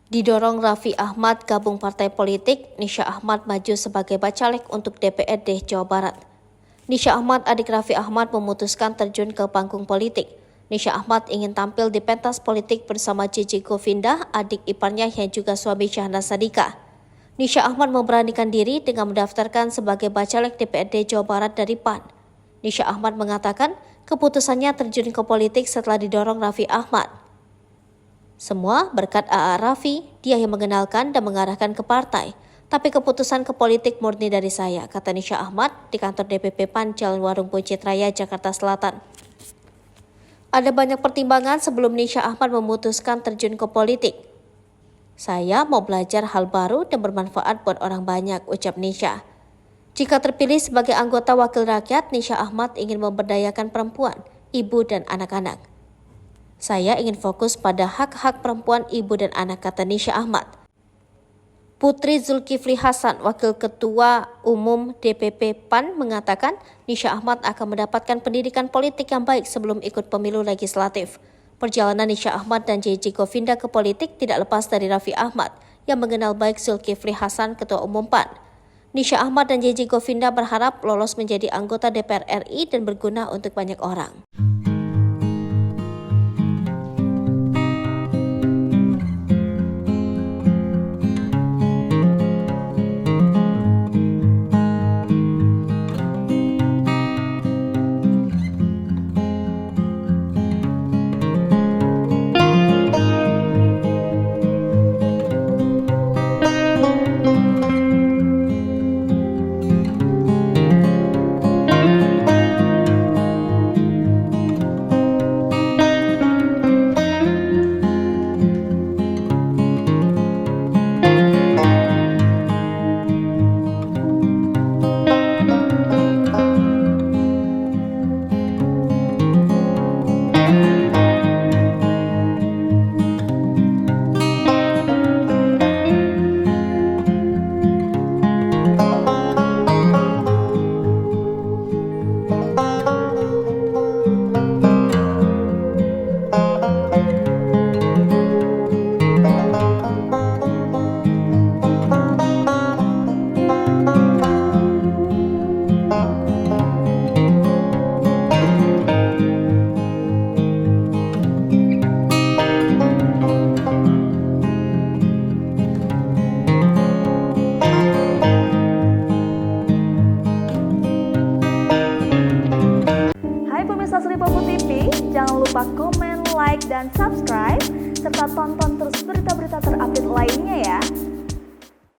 Didorong Raffi Ahmad gabung partai politik, Nisha Ahmad maju sebagai bacalek untuk DPRD Jawa Barat. Nisha Ahmad, adik Raffi Ahmad, memutuskan terjun ke panggung politik. Nisha Ahmad ingin tampil di pentas politik bersama Jiji Govinda, adik iparnya yang juga suami Syahnaz Sadiqah. Nisha Ahmad memberanikan diri dengan mendaftarkan sebagai bacalek DPRD Jawa Barat dari PAN. Nisha Ahmad mengatakan keputusannya terjun ke politik setelah didorong Raffi Ahmad. Semua berkat AA Raffi, dia yang mengenalkan dan mengarahkan ke partai. Tapi keputusan ke politik murni dari saya, kata Nisha Ahmad di kantor DPP PAN Jalan Warung Buncit Raya, Jakarta Selatan. Ada banyak pertimbangan sebelum Nisha Ahmad memutuskan terjun ke politik. Saya mau belajar hal baru dan bermanfaat buat orang banyak, ucap Nisha. Jika terpilih sebagai anggota wakil rakyat, Nisha Ahmad ingin memberdayakan perempuan, ibu dan anak-anak. Saya ingin fokus pada hak-hak perempuan, ibu dan anak, kata Nisha Ahmad. Putri Zulkifli Hasan, Wakil Ketua Umum DPP PAN, mengatakan Nisha Ahmad akan mendapatkan pendidikan politik yang baik sebelum ikut pemilu legislatif. Perjalanan Nisha Ahmad dan Jiji Govinda ke politik tidak lepas dari Raffi Ahmad yang mengenal baik Zulkifli Hasan, Ketua Umum PAN. Nisha Ahmad dan Jiji Govinda berharap lolos menjadi anggota DPR RI dan berguna untuk banyak orang. Seripopo TV, jangan lupa komen, like, dan subscribe, serta tonton terus berita-berita terupdate lainnya ya.